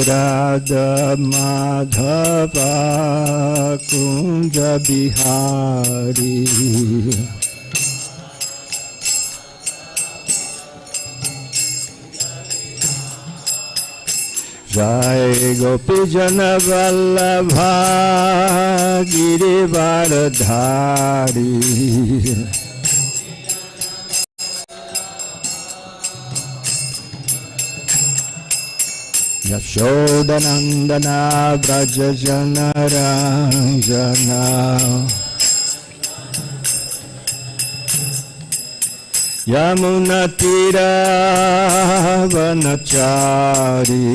Radha Madhava Kunja Bihari. Jai Gopi Jana Vallabha Girivardhari. Yashodanandana Vraja Jana Ranjana. Yamuna Tira Vanachari.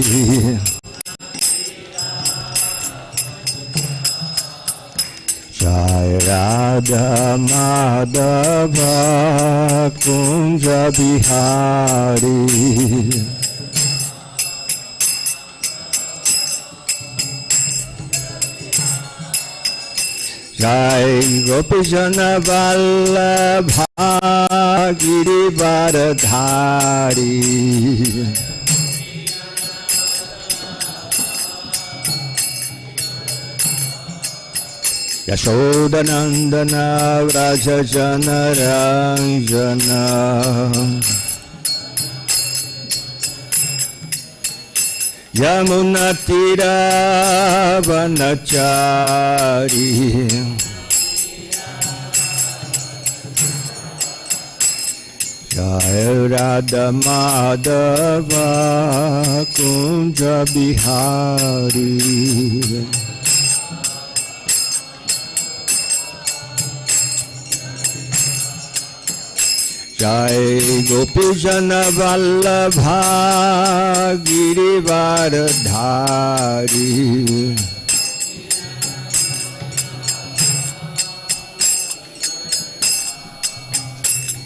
Jai Radha Madhava Kunja Bihari. Jai Gopi Jana Vallabha Girivardhari. Yashodanandana Vraja Jana Ranjana. Yamuna Tira Vanachari. Jai Radha Madhava Kunja Bihari. Jai Gopi Jana Vallabha Girivardhari.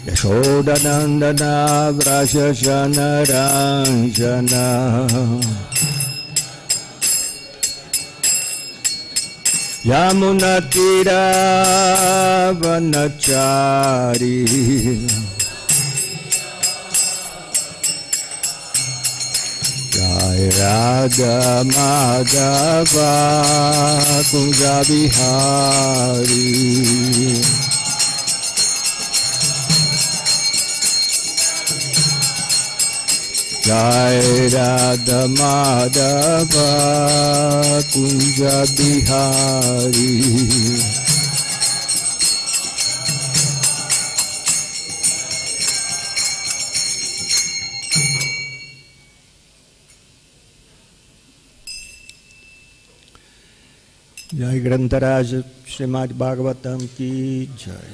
Yashodanandana Vraja Jana Ranjana. Yamuna Tira Vanachari. Jai Radha Madhava Kunja Bihari. Jai Radha Madhava Kunja Bihari. Jai Grantaraj Srimad Bhagavatam ki Jai.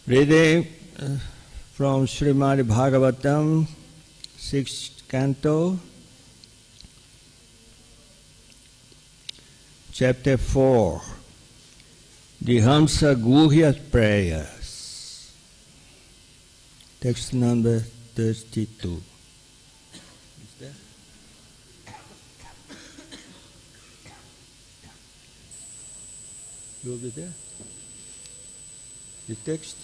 Reading from Srimad Bhagavatam, 6th canto, chapter 4, the Hamsa Guhya prayers, text number 32. Is there? You will be there? The text?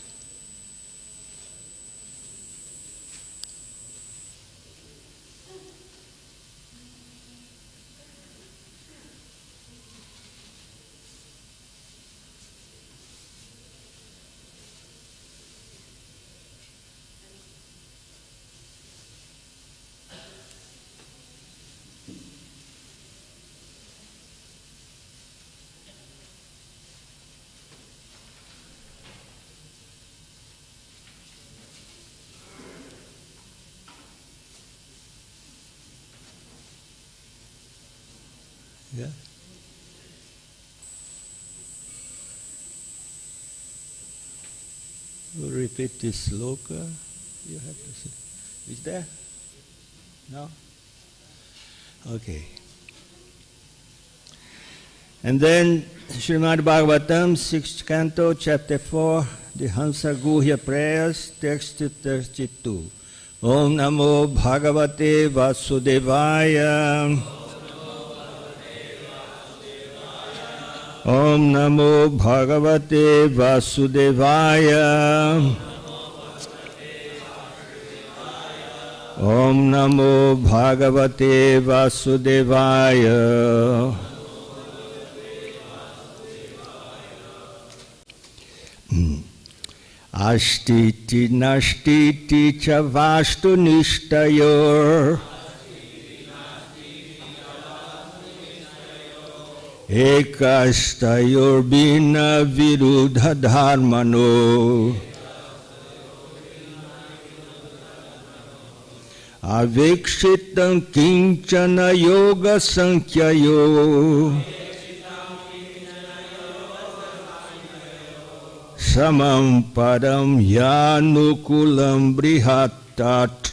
Yeah. We'll repeat this sloka. You have to say. Is there? No? Okay. And then Srimad Bhagavatam, 6th canto, chapter 4, the Hansa Guhya prayers, text 32. Om Namo Bhagavate Vasudevaya. Om Namo Bhagavate Vasudevaya. Om Namo Bhagavate Vasudevaya. Astiti nastiti cha vastu nishtayor. Ekastayor bina virudha dharmano. Avikshitam kinchana yoga sankhyayo. Samam param yanukulam brihattat.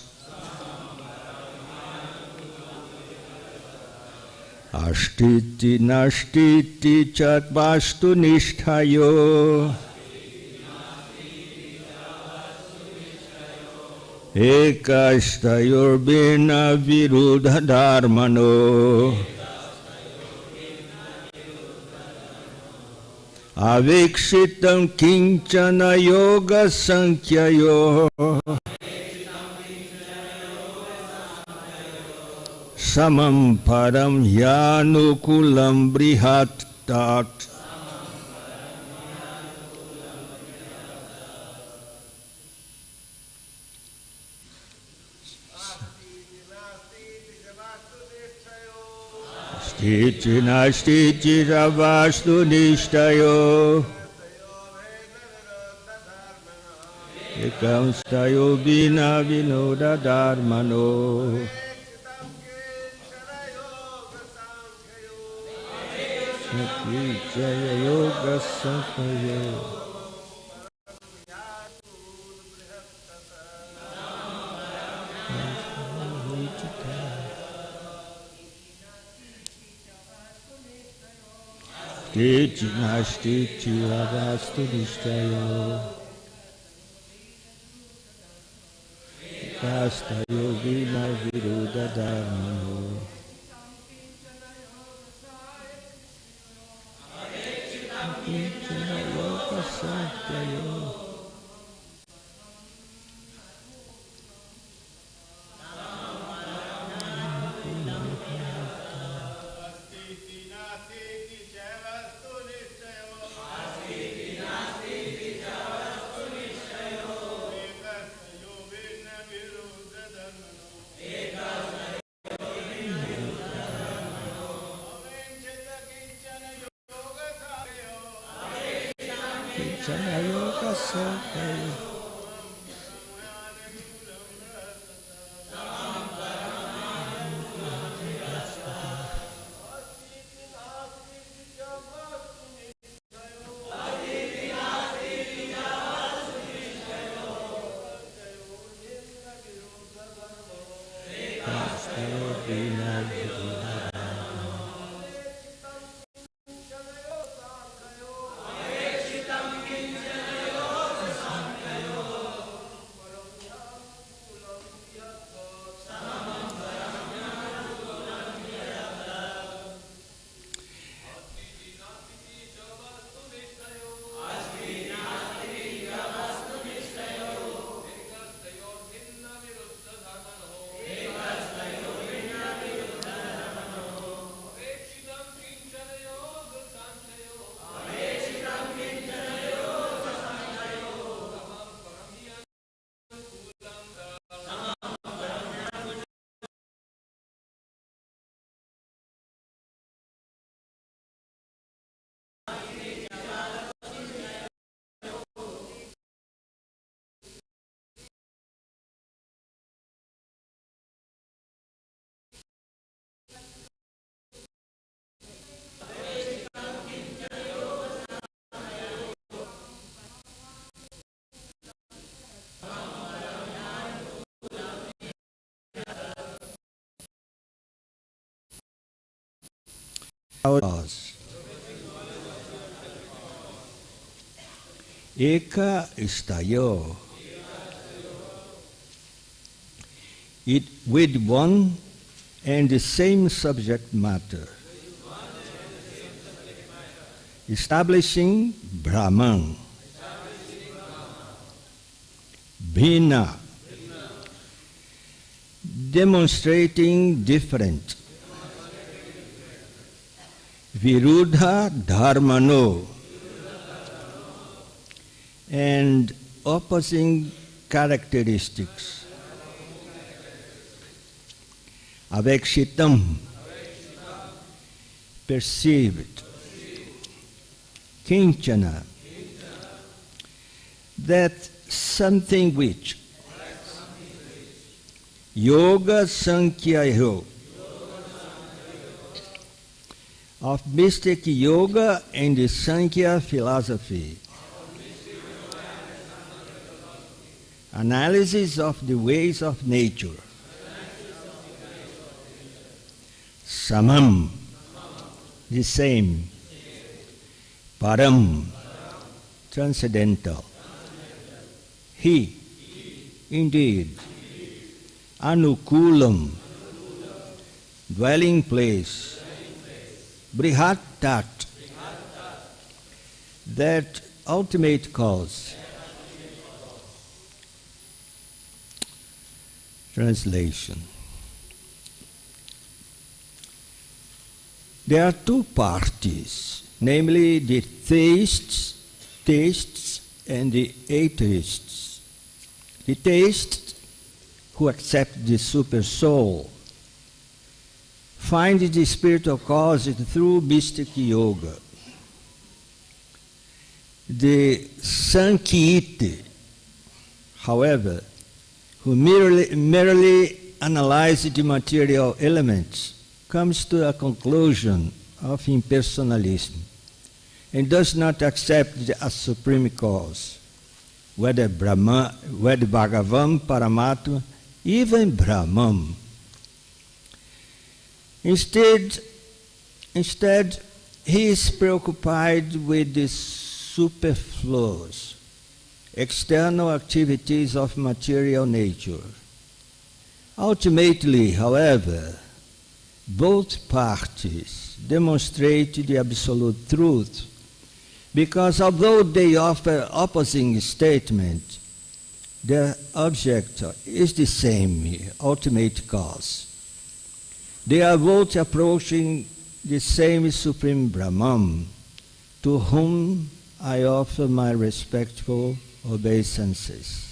Ashtiti nashtiti chatvastu nishthayo. Ekastayor bina virudha dharmano. Avikshitam kinchana yoga sankhyayo. Samam param yanukulam brihattat. Stiti nastiti ravastu nishtayo. Ekam stayo bina vinoda dharmano. Jaya yoga sankhyayo. Stiti nastiti ravastu nishtayo. Kastayo vina viruddha dharmano. Kinchana yoga sankhyayo. Cause. Eka istayo. It with one and the same subject matter, establishing Brahman, Bhina, demonstrating different, Viruddha Dharmano, and opposing characteristics. Avekshitam, perceived. Kinchana, that something which. Yoga Sankhya Yoga, of mystic yoga and the Sankhya philosophy. Analysis of the ways of nature. Samam, the same. Param, transcendental. He, indeed. Anukulam, dwelling place. Brihatat, that ultimate cause. Translation. There are two parties, namely the theists and the atheists. The theists, who accept the super soul, find the spiritual cause through mystic yoga. The Sankhya, however, who merely analyze the material elements, comes to a conclusion of impersonalism and does not accept a supreme cause, whether Brahma, whether Bhagavan, Paramatma, even Brahman. Instead, he is preoccupied with the superfluous, external activities of material nature. Ultimately, however, both parties demonstrate the absolute truth, because although they offer opposing statements, their object is the same ultimate cause. They are both approaching the same Supreme Brahman, to whom I offer my respectful obeisances.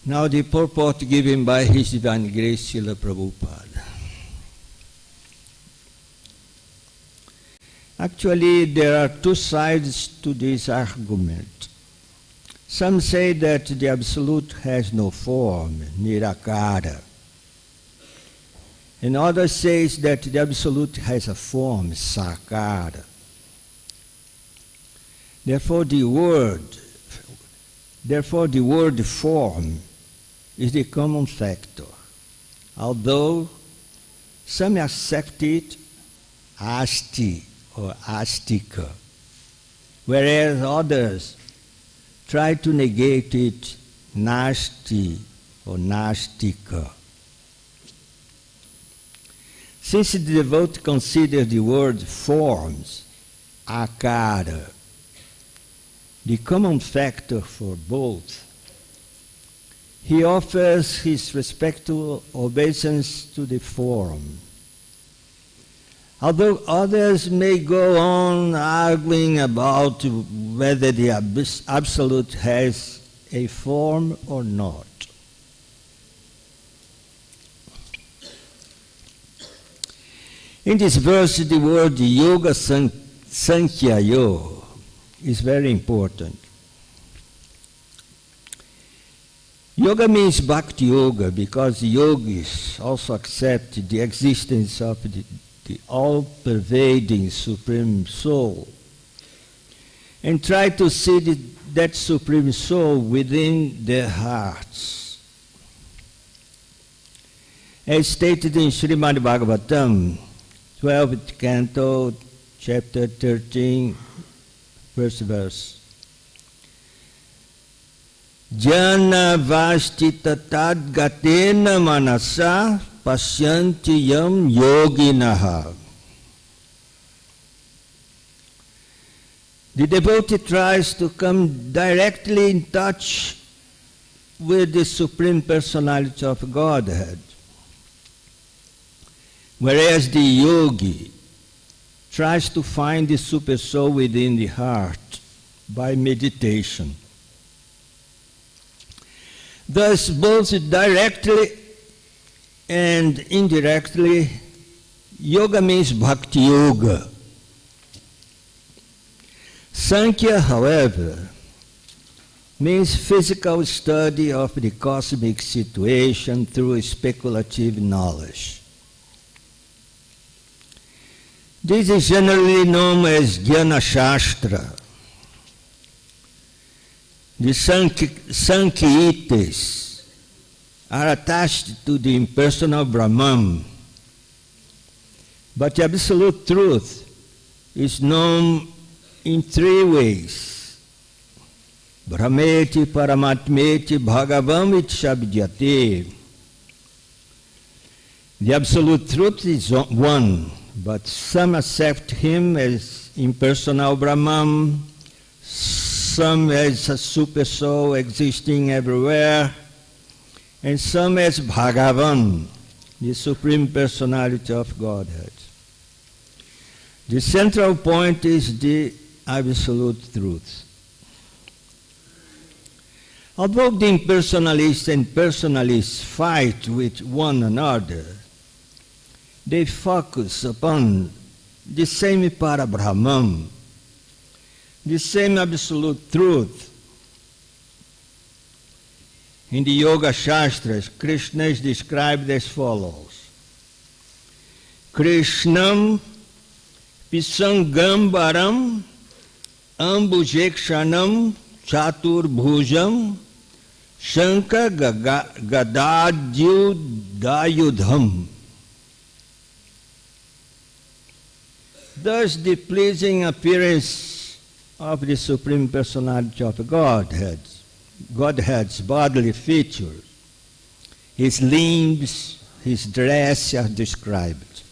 Now the purport given by His Divine Grace Srila Prabhupada. Actually, there are two sides to this argument. Some say that the Absolute has no form, nirakara. And others say that the Absolute has a form, sakara. Therefore the word form is the common factor, although some accept it asti or astika, whereas others try to negate it nasti or nastika. Since the devotee considers the word forms, akara, the common factor for both, he offers his respectful obeisance to the form. Although others may go on arguing about whether the Absolute has a form or not. In this verse, the word Yoga Sankhya Yoga is very important. Yoga means Bhakti Yoga because the yogis also accept the existence of the all-pervading Supreme Soul and try to see that Supreme Soul within their hearts. As stated in Srimad Bhagavatam, 12th canto, chapter 13, first verse. Jana vastita tadgatena manasa pasyanti yam yoginaha. The devotee tries to come directly in touch with the Supreme Personality of Godhead, whereas the yogi tries to find the Super Soul within the heart by meditation. Thus, both directly and indirectly, yoga means bhakti yoga. Sankhya, however, means physical study of the cosmic situation through speculative knowledge. This is generally known as Jnana Shastra. The Sankhitas are attached to the impersonal Brahman, but the absolute truth is known in three ways. Brahmeti, Paramatmeti, Bhagavam Ichabhyate. The absolute truth is one, but some accept him as impersonal Brahman, some as a super soul existing everywhere, and some as Bhagavan, the Supreme Personality of Godhead. The central point is the absolute truth. Although the impersonalists and personalists fight with one another, they focus upon the same Parabrahman, the same absolute truth. In the Yoga Shastras, Krishna is described as follows. Krishnam Pisangambaram Ambujekshanam Chaturbhujam Shanka Gadadyudayudham. Thus the pleasing appearance of the Supreme Personality of Godhead's bodily features, his limbs, his dress are described.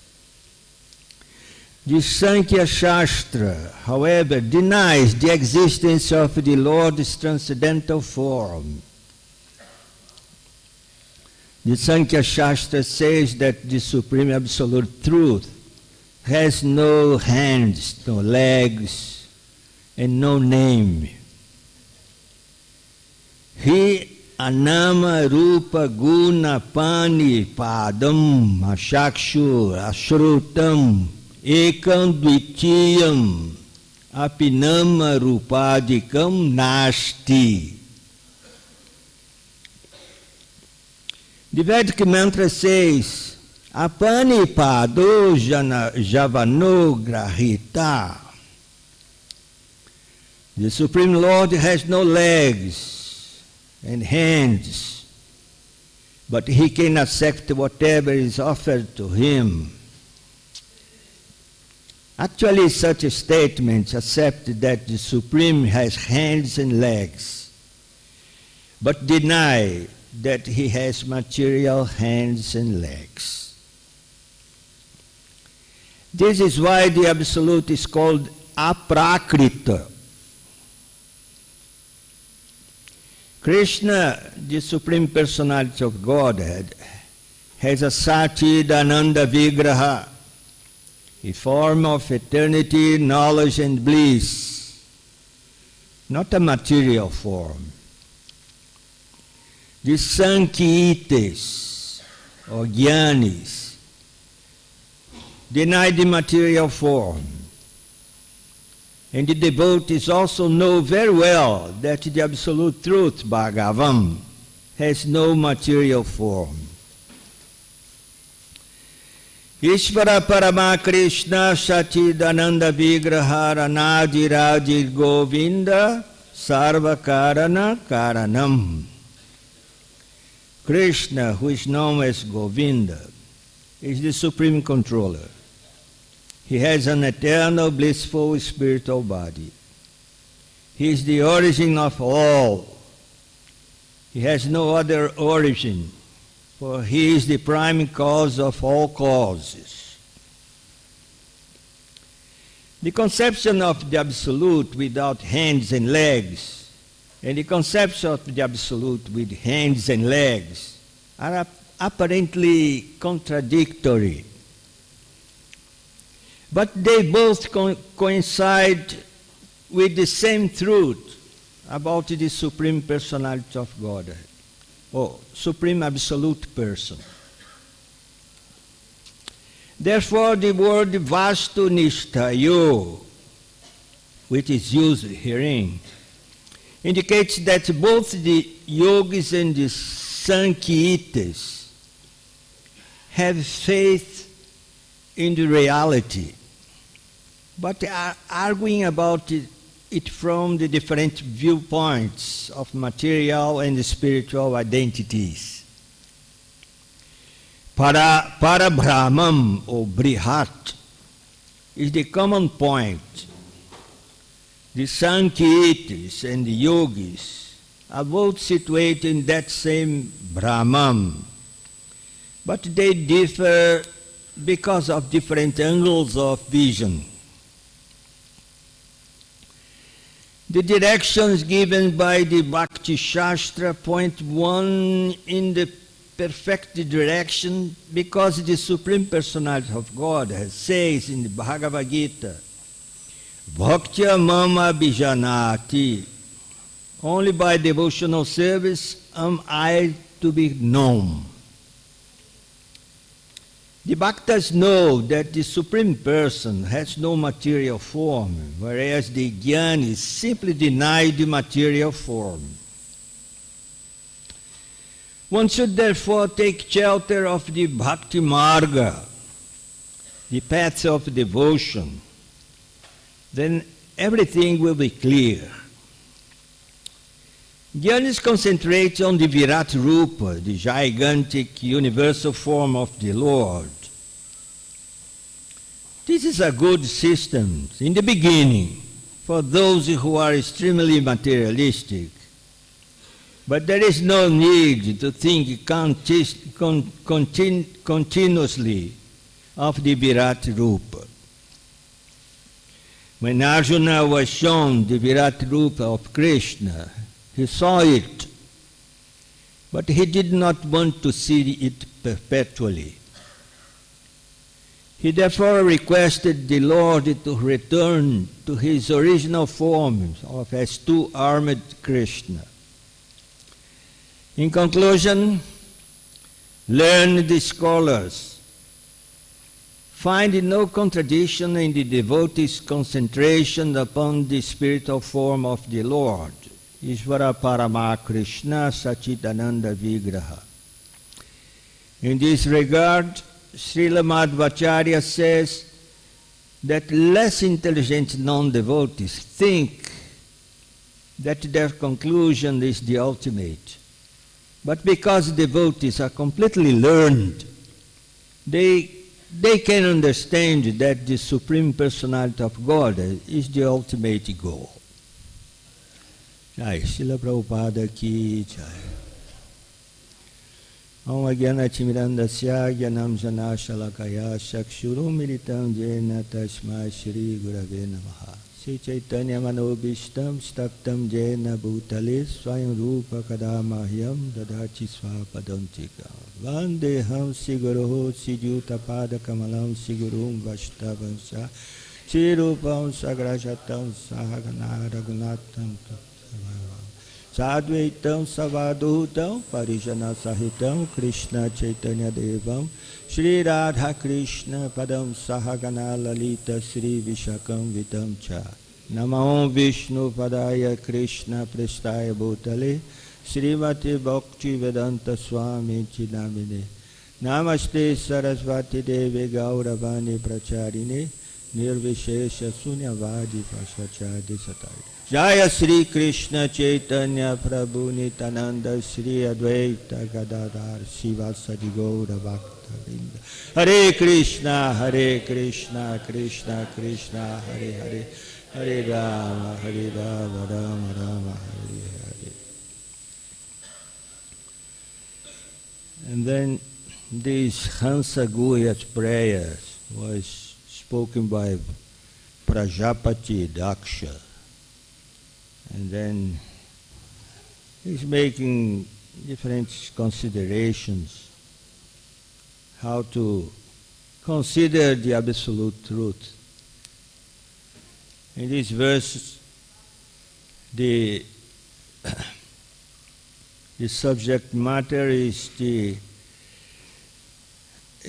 The Sankhya Shastra, however, denies the existence of the Lord's transcendental form. The Sankhya Shastra says that the Supreme Absolute Truth has no hands, no legs, and no name. He anama rupa guna pani padam ashakshu ashrutam ekam dvitiyam apinama rupadikam nasti. The Vedic mantra says, apani pado javano grahita. The Supreme Lord has no legs and hands, but he can accept whatever is offered to him. Actually, such statements accept that the Supreme has hands and legs, but deny that he has material hands and legs. This is why the Absolute is called aprakrita. Krishna, the Supreme Personality of Godhead, has a Satchidananda Vigraha, a form of eternity, knowledge and bliss, not a material form. The Sankhitas, or Jnanis, deny the material form. And the devotees also know very well that the Absolute Truth, Bhagavan, has no material form. Ishvara Parama Krishna Satchidananda Vigraha Radha Govinda Sarva Karana Karanam. Krishna, who is known as Govinda, is the supreme controller. He has an eternal blissful spiritual body. He is the origin of all. He has no other origin, for he is the prime cause of all causes. The conception of the Absolute without hands and legs, and the conception of the Absolute with hands and legs are apparently contradictory. But they both coincide with the same truth about the Supreme Personality of Godhead, or Supreme Absolute Person. Therefore, the word Vastu Nishtayo, which is used herein, indicates that both the yogis and the Sankhitas have faith in the reality, but are arguing about it from the different viewpoints of material and spiritual identities. Parabrahman, or Brihat, is the common point. The Sankhitas and the yogis are both situated in that same Brahman, but they differ because of different angles of vision. The directions given by the Bhakti Shastra point one in the perfect direction because the Supreme Personality of God says in the Bhagavad Gita, Bhaktya mama bijanati, only by devotional service am I to be known. The Bhaktas know that the Supreme Person has no material form, whereas the Jnanis simply deny the material form. One should therefore take shelter of the Bhakti Marga, the path of devotion. Then everything will be clear. Jnanis concentrates on the Virat Rupa, the gigantic universal form of the Lord. This is a good system in the beginning for those who are extremely materialistic. But there is no need to think continuously of the Virat Rupa. When Arjuna was shown the Virat Rupa of Krishna, he saw it, but he did not want to see it perpetually. He therefore requested the Lord to return to his original form of as two-armed Krishna. In conclusion, learned scholars find no contradiction in the devotee's concentration upon the spiritual form of the Lord, Ishvara Parama Krishna Sachidananda Vigraha. In this regard, Srila Madhvacharya says that less intelligent non-devotees think that their conclusion is the ultimate. But because devotees are completely learned, they can understand that the Supreme Personality of God is the ultimate goal. Jai, Srila Prabhupada ki jai. Om Agyana Chimirandasya Gyanam Jana Shalakaya Shakshurum Militam Jena Tasmai Shri Gurave Namaha. Sri Chaitanya Manobishtam Staptam Jena Bhutale Swayam Rupa Kadamahyam Dadachi Swapadantika Vandeham Siguro Sijuta Pada Kamalam Sigurum Vashtavansha Shri Rupam Sagrajatam Sahagana Raghunatam Sadvaitam Savadutam Parijana Sahitam Krishna Chaitanya Devam Shri Radha Krishna Padam Sahagana Lalita Sri Vishakam Vitam Cha Namo Vishnu Padaya Krishna Prestaya Bhutale Srimati Bhakti Vedanta Swami Chidamine Namaste Sarasvati Devi Gauravani Pracharine Nirvishesha Sunyavadi Prasachadi Satai. Jaya Sri Krishna Chaitanya Prabhu Nityananda Sri Advaita Gadadhar Sivasadi Gaura Bhakta Vrinda. Hare Krishna Krishna Krishna Hare Hare Hare Rama Rama Rama Hare Hare. And then this Hansa Guhyat's prayers was spoken by Prajapati Daksha. And then he's making different considerations how to consider the absolute truth. In this verse, the subject matter is the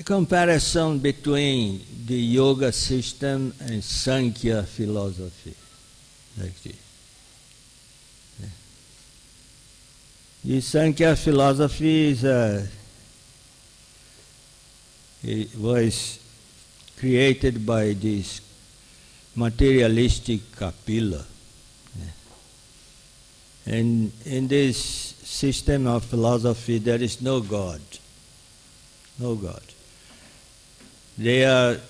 comparison between the yoga system and Sankhya philosophy, like this. The Sankhya philosophy it was created by this materialistic Kapila. And in this system of philosophy, there is no God. No God. They are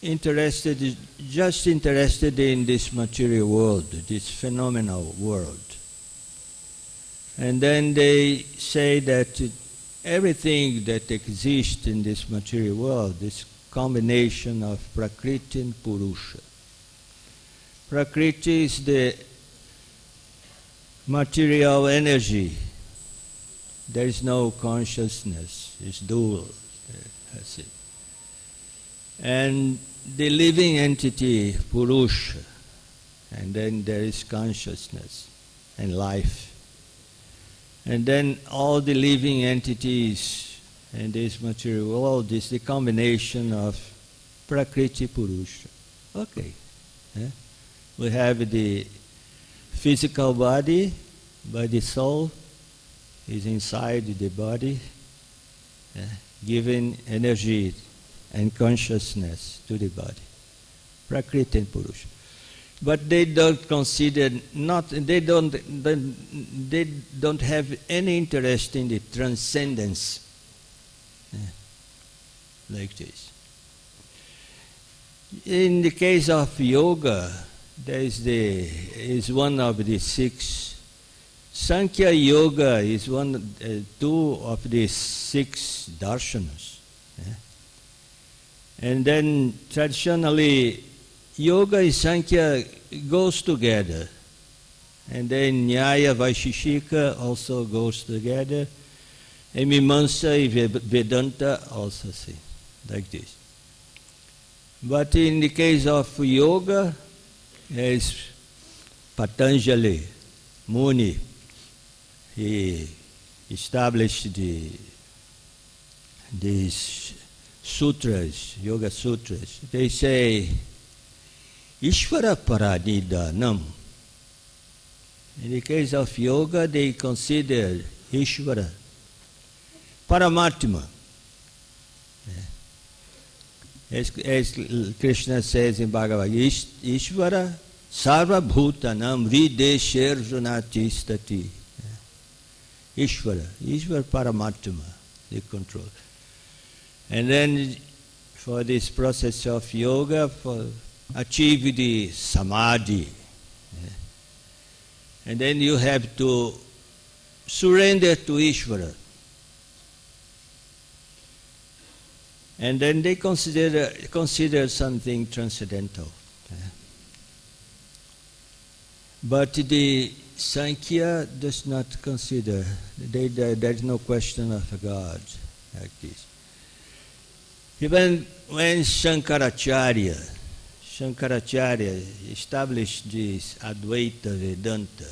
just interested in this material world, this phenomenal world. And then they say that everything that exists in this material world is combination of Prakriti and Purusha. Prakriti is the material energy. There is no consciousness. It's dual. That's it. And the living entity, Purusha. And then there is consciousness and life. And then all the living entities in this material world is the combination of Prakriti Purusha. Okay. We have the physical body, but the soul is inside the body, giving energy and consciousness to the body. Prakriti and Purusha. But they don't consider they don't have any interest in the transcendence, like this. In the case of yoga, there is one of the six. Sankhya Yoga is two of the six darshanas. And then traditionally, Yoga and Sankhya goes together. And then Nyaya Vaisheshika also goes together. And Mimamsa and Vedanta also see, like this. But in the case of yoga, as Patanjali Muni, he established these sutras, yoga sutras. They say, Ishvara Paranidanam. In the case of yoga, they consider Ishvara, Paramatma. As Krishna says in Bhagavad, Ishvara Sarva Bhutanam Hridesher Runatistati. Ishvara Paramatma, they control. And then for this process of yoga, for achieve the samadhi, and then you have to surrender to Ishvara. And then they consider something transcendental. But the Sankhya does not consider, there is no question of a God like this. Even when Shankaracharya established this Advaita Vedanta,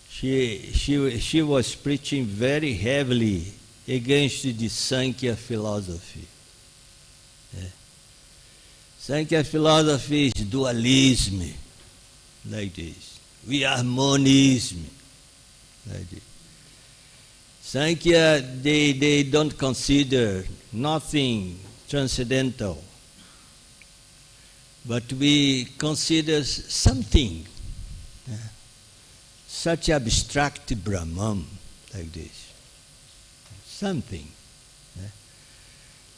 she was preaching very heavily against the Sankhya philosophy. Sankhya philosophy is dualism, like this. We are monism, like this. Sankhya, they don't consider nothing transcendental. but we consider something, such abstract Brahman like this. Something.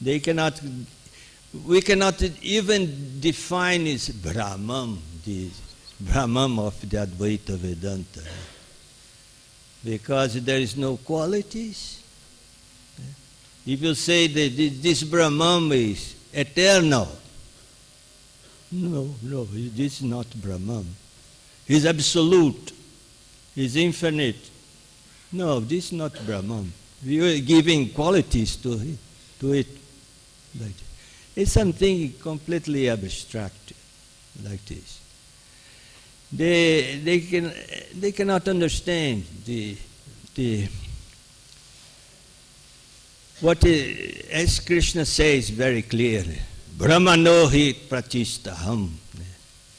We cannot even define as Brahman, the Brahman of the Advaita Vedanta, because there is no qualities. If you say that this Brahman is eternal, no, this is not Brahman. He's absolute. He's infinite. No, this is not Brahman. We are giving qualities to it. It's something completely abstract, like this. They cannot understand as Krishna says very clearly, Brahmano hi pratistaham.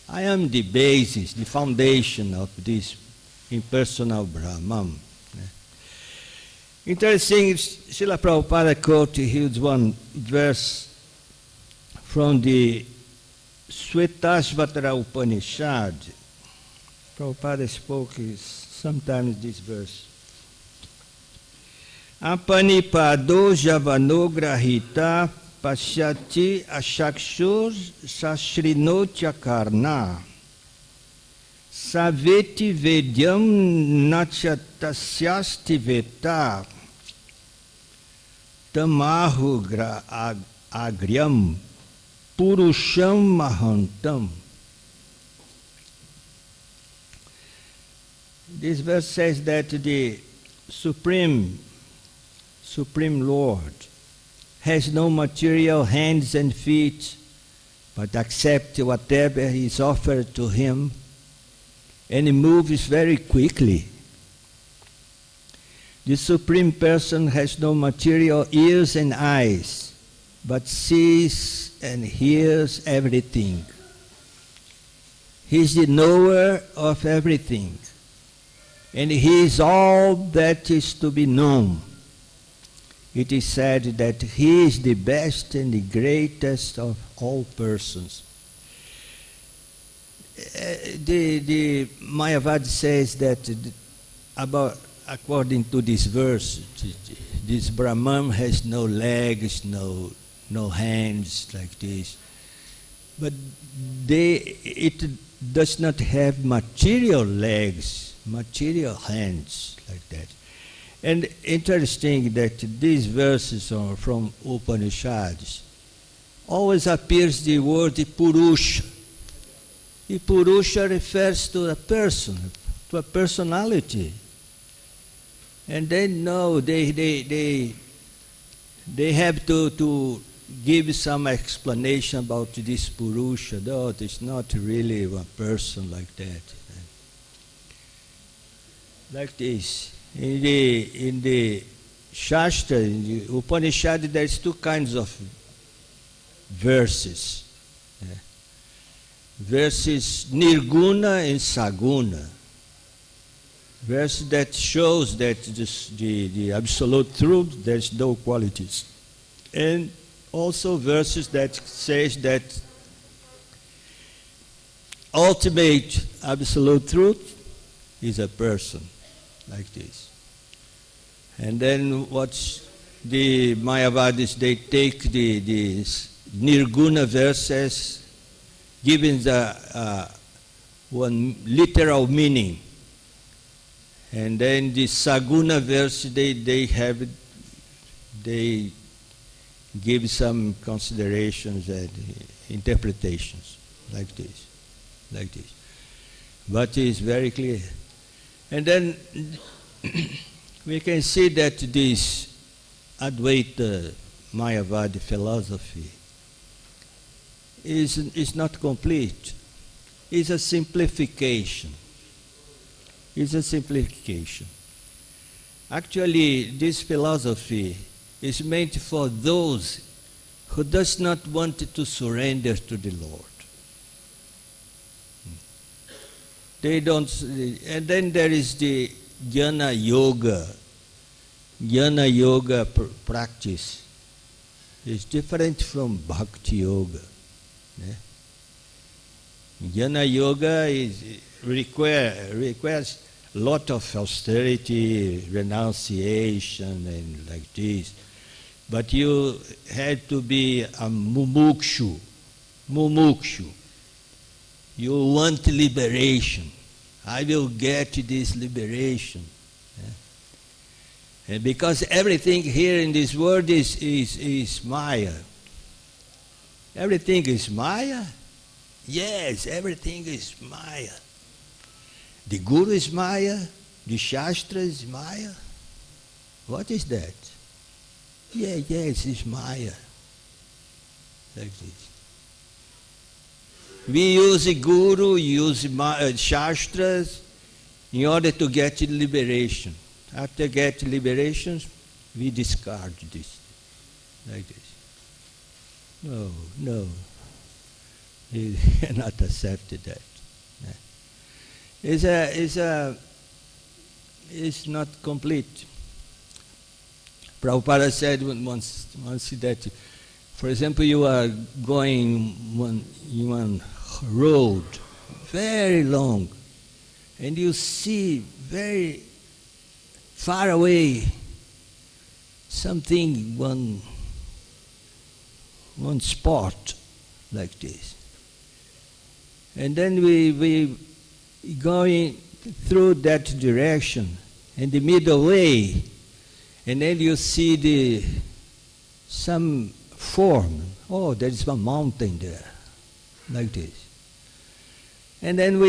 I am the basis, the foundation of this impersonal Brahman. Interesting, Srila Prabhupada quoted here one verse from the Shvetashvatara Upanishad. Prabhupada spoke sometimes this verse. Apanipado javano grahita pashyati ashakshur sashrino chakarna saveti vedyam nachatasyasti veta tamahu agryam purusham mahantam. This verse says that the Supreme Lord has no material hands and feet, but accepts whatever is offered to him, and he moves very quickly. The Supreme Person has no material ears and eyes, but sees and hears everything. He is the knower of everything, and he is all that is to be known. It is said that he is the best and the greatest of all persons. The Mayavad says that according to this verse, this Brahman has no legs, no hands like this. But it does not have material legs, material hands like that. And interesting that these verses are from Upanishads. Always appears the word Purusha. The Purusha refers to a person, to a personality. And they know they have to give some explanation about this Purusha. No, it's not really a person like that. Like this. In the Shastra, in the Upanishad, there's two kinds of verses. Verses Nirguna and Saguna. Verse that shows that the absolute truth, there's no qualities. And also verses that says that ultimate absolute truth is a person, like this. And then what's the Mayavadis, they take the Nirguna verses, giving the one literal meaning. And then the Saguna verse, they give some considerations and interpretations, like this. But it's very clear. And then we can see that this Advaita Mayavadi philosophy is not complete. It's a simplification. Actually, this philosophy is meant for those who does not want to surrender to the Lord. They don't, and then there is the Jnana Yoga practice. It's different from Bhakti Yoga. Jnana Yoga requires a lot of austerity, renunciation, and like this. But you had to be a mumukshu. Mumukshu. You want liberation. I will get this liberation. And because everything here in this world is Maya. Everything is Maya? Yes, everything is Maya. The Guru is Maya, the Shastra is Maya. What is that? Yes, it's Maya. Like this. We use the Guru, use Shastras in order to get liberation. After get liberation, we discard this. Like this. No. We cannot accept that. It's not complete. Prabhupada said once that, for example, you are going in one road, very long, and you see very far away something, one spot like this. And then we going through that direction, in the middle way, and then you see some form. Oh, there is a mountain there, like this. And then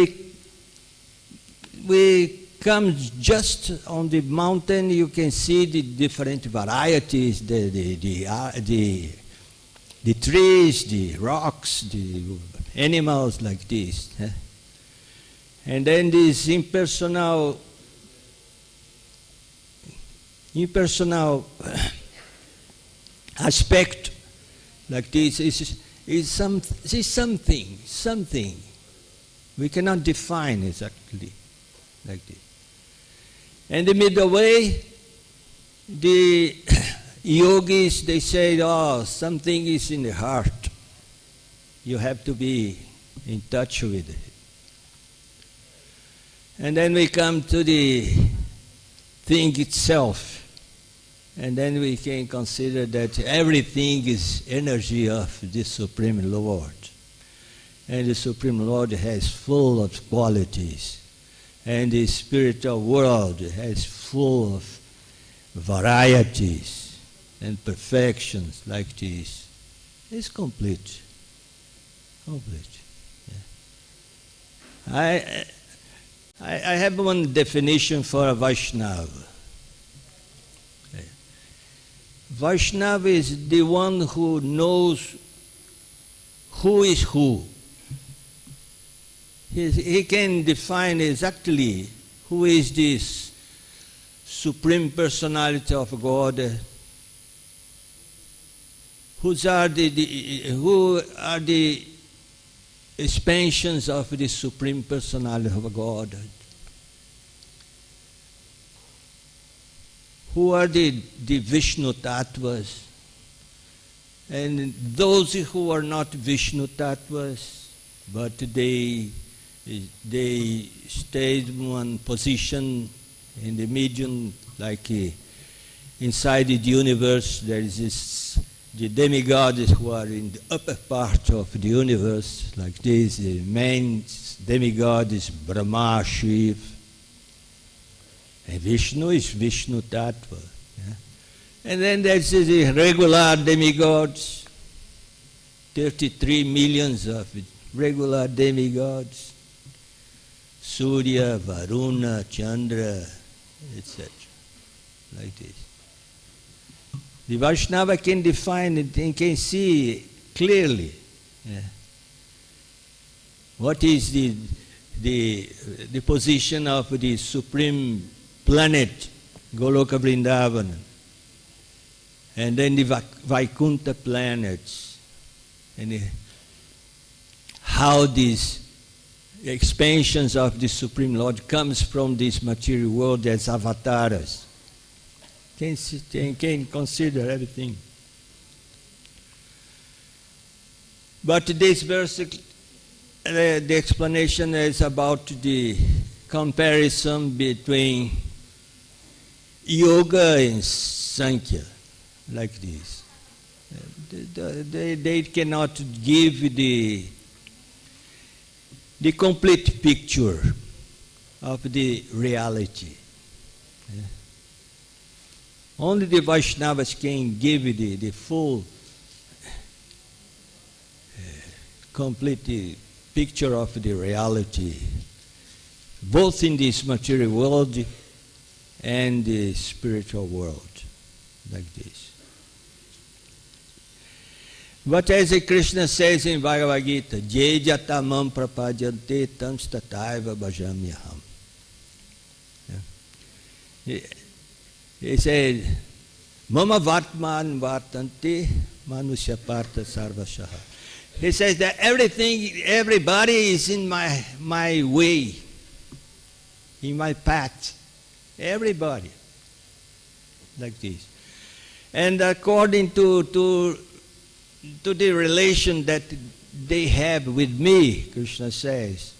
we come just on the mountain. You can see the different varieties, the trees, the rocks, the animals like this. And then this impersonal aspect like this is something. We cannot define exactly like this. And the middle way, the yogis, they say, something is in the heart. You have to be in touch with it. And then we come to the thing itself. And then we can consider that everything is energy of the Supreme Lord. And the Supreme Lord has full of qualities. And the spiritual world has full of varieties and perfections like this. It's complete. Complete. Yeah. I have one definition for a Vaishnava. Vaishnava is the one who knows who is who. He can define exactly who is this Supreme Personality of God, who are the expansions of the Supreme Personality of God, who are the Vishnu Tattvas, and those who are not Vishnu Tattvas, but they stayed in one position in the medium, like inside the universe. There is the demigods who are in the upper part of the universe, like this. The main demigod is Brahma, Shiva, and Vishnu is Vishnu Tattva. Yeah? And then there's the regular demigods, 33 millions of regular demigods, Surya, Varuna, Chandra, etc. Like this. The Vaishnava can define it and can see clearly what is the position of the supreme planet, Goloka Vrindavana, and then the Vaikuntha planets, and how these expansions of the Supreme Lord comes from this material world as avatars. Can consider everything. But this verse the explanation is about the comparison between yoga and Sankhya, like this. They cannot give the complete picture of the reality. Only the Vaishnavas can give the full, complete picture of the reality, both in this material world and the spiritual world, like this. But as Krishna says in Bhagavad Gita, Je jata mam prapajante tam stataiva bhajamyaham. He said, Mama Vatman Vartanti Manusya Partha Sarvashaha. He says that everybody is in my way, in my path. Everybody. Like this. And according to the relation that they have with me, Krishna says,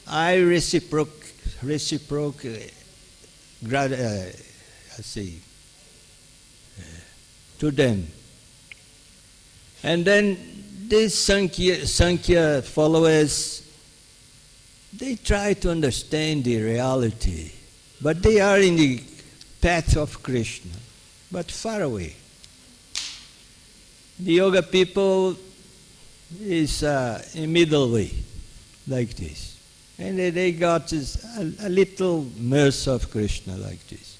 I reciprocate to them. And then these Sankhya followers, they try to understand the reality, but they are in the path of Krishna, but far away. The yoga people is in middle way, like this. And they got a little mercy of Krishna like this.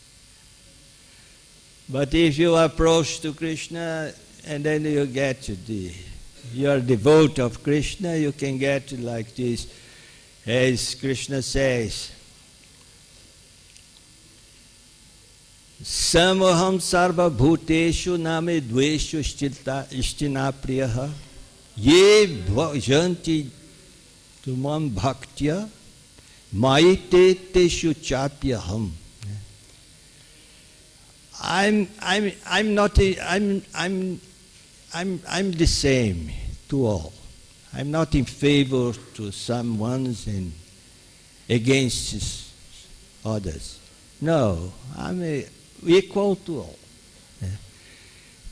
But if you approach to Krishna and then you get you are devout of Krishna, you can get like this, as Krishna says, Samoham sarva bhuteshu name dveshu ishtina priyaha ye bhajanti tumam bhaktya maite teshu chapyaham. I'm the same to all. I'm not in favor to some ones and against others. No, I'm equal to all.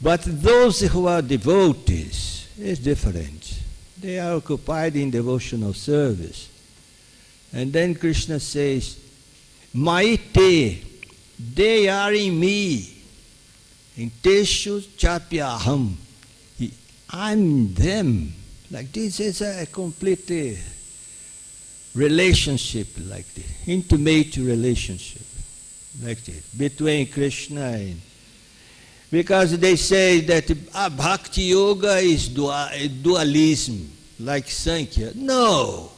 But those who are devotees is different. They are occupied in devotional service. And then Krishna says, Maite, they are in me. In Teshu Chapyaham. I'm them. Like this is a complete relationship like this, intimate relationship like this, between Krishna and... Because they say that Bhakti Yoga is dualism, like Sankhya. No.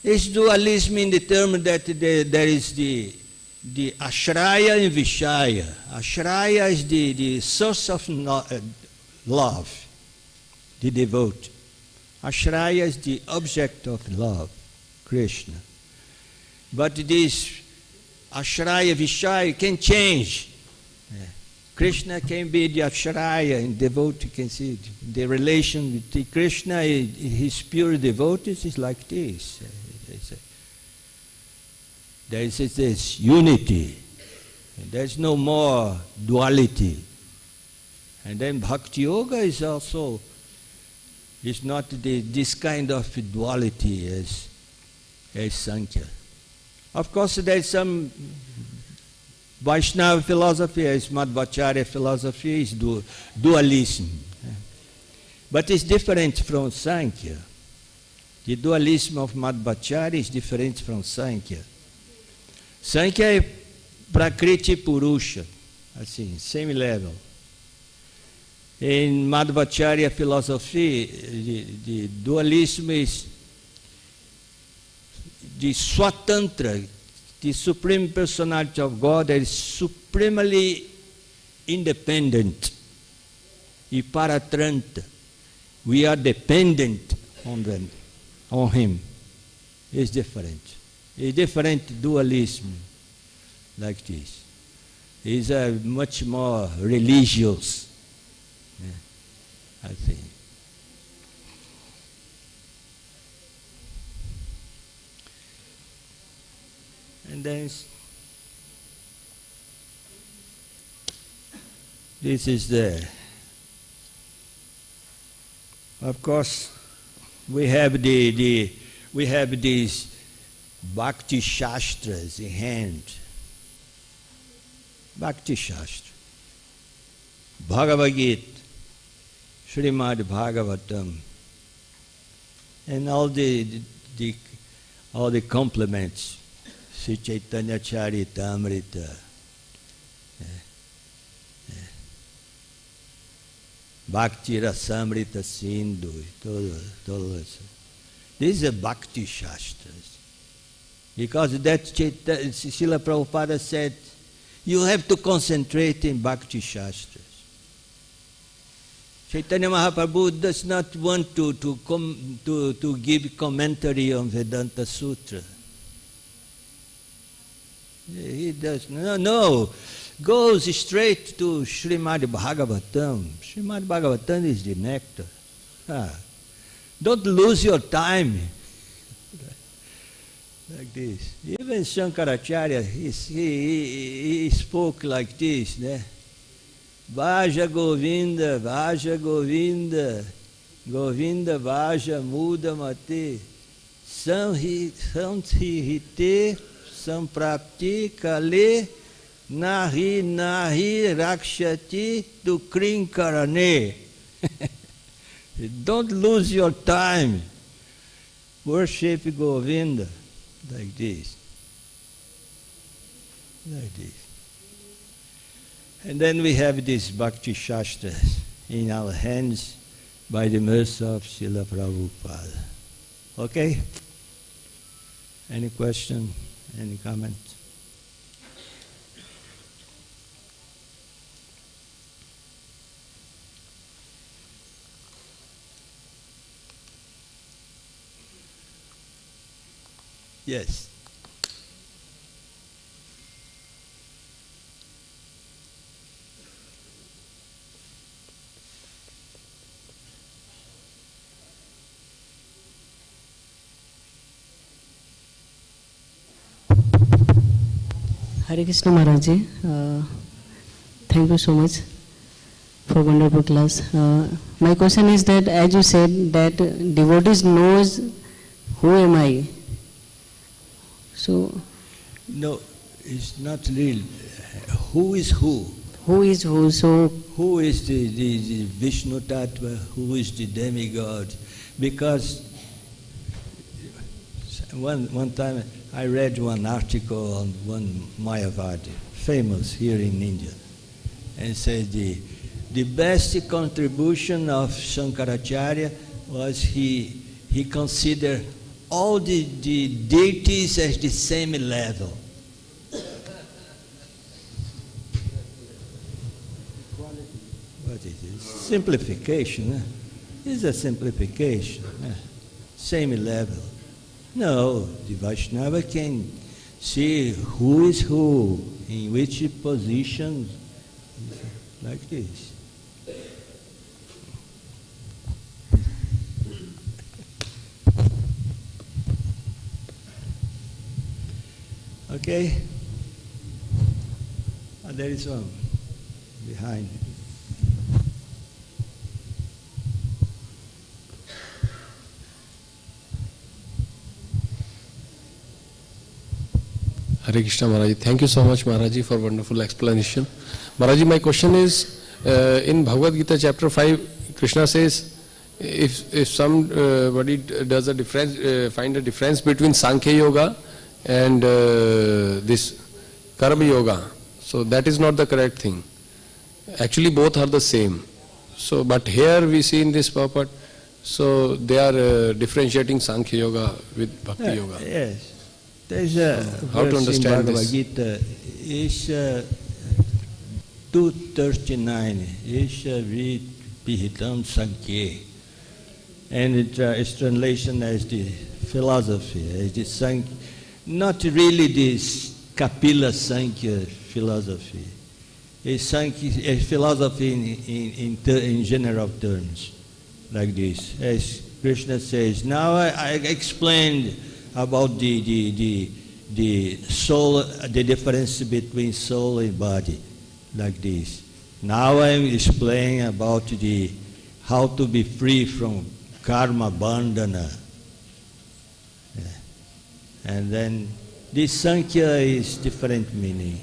It's dualism in the term that there is the Ashraya and Vishaya. Ashraya is the source of love, the devotee. Ashraya is the object of love, Krishna. But this Ashraya, Vishaya can change. Krishna can be the Ashraya, and devotee can see it. The relation with Krishna and his pure devotees is like this. There is this unity. There's no more duality. And then Bhakti Yoga is also, it's not this kind of duality as Sankhya. Of course, there's some Vaishnava philosophy, as Madhvacharya philosophy, is dualism. But it's different from Sankhya. The dualism of Madhvacharya is different from Sankhya. Sankhya é Prakriti Purusha, assim, same level. In Madhvacharya philosophy, the dualism is the Swatantra, the Supreme Personality of God that is supremely independent. E Paratranta, we are dependent on Him. It's different. A different dualism like this. It's much more religious. I think. And then this is there. Of course, we have we have these Bhakti Shastras in hand. Bhakti Shastra, Bhagavad Gita, Srimad Bhagavatam, and all the complements. Sri Chaitanya Charitamrita, Bhakti Rasamrita Sindhu, todo eso. These are Bhakti Shastras. Because that Srila Prabhupada said, you have to concentrate in Bhakti Shastras. Chaitanya Mahaprabhu does not want to give commentary on Vedanta Sutra. He does no. Goes straight to Srimad Bhagavatam. Srimad Bhagavatam is the nectar. Don't lose your time. Like this. Even Shankaracharya, he spoke like this. Vaja Govinda, Vaja Govinda, Govinda Vaja Muda Mate, Samhite, Samprapti Kale, Nahi Nahi Rakshati Dukrin Karane. Don't lose your time. Worship Govinda. Like this. Like this. And then we have these Bhakti Shastras in our hands by the mercy of Srila Prabhupada. Okay? Any question? Any comment? Yes. Hare Krishna Maharaj ji, thank you so much for wonderful class. My question is that, as you said, that devotees knows who am I. So no, it's not real. Who is who? Who is who? So who is the Vishnu Tattva? Who is the demigod? Because one time I read one article on one Mayavadi, famous here in India, and said the best contribution of Shankaracharya was he considered all the deities as the same level. What is it? Simplification. It's a simplification. Same level. No, the Vaishnava can see who is who, in which position, like this. Okay? There is one behind. Hare Krishna Maharaj. Thank you so much Maharaj for wonderful explanation. Maharaj, my question is, in Bhagavad Gita chapter 5, Krishna says, if somebody does a difference, find a difference between Sankhya Yoga and this Karma Yoga, so that is not the correct thing. Actually both are the same. So, but here we see in this purport, so they are differentiating Sankhya Yoga with Bhakti Yoga. Yes. There's a how to understand in Bhagavad Gita, is 239, is Vihitam Sankhya. And its translation as the philosophy, as the Sankhya, not really this Kapila Sankhya philosophy. a philosophy in general terms, like this. As Krishna says, now I explained about the soul, the difference between soul and body, like this. Now I'm explaining about how to be free from karma bandhana. And then this Sankhya is different meaning.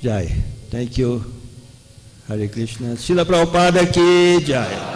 Jai. Thank you. Hare Krishna. Srila Prabhupada ki Jai.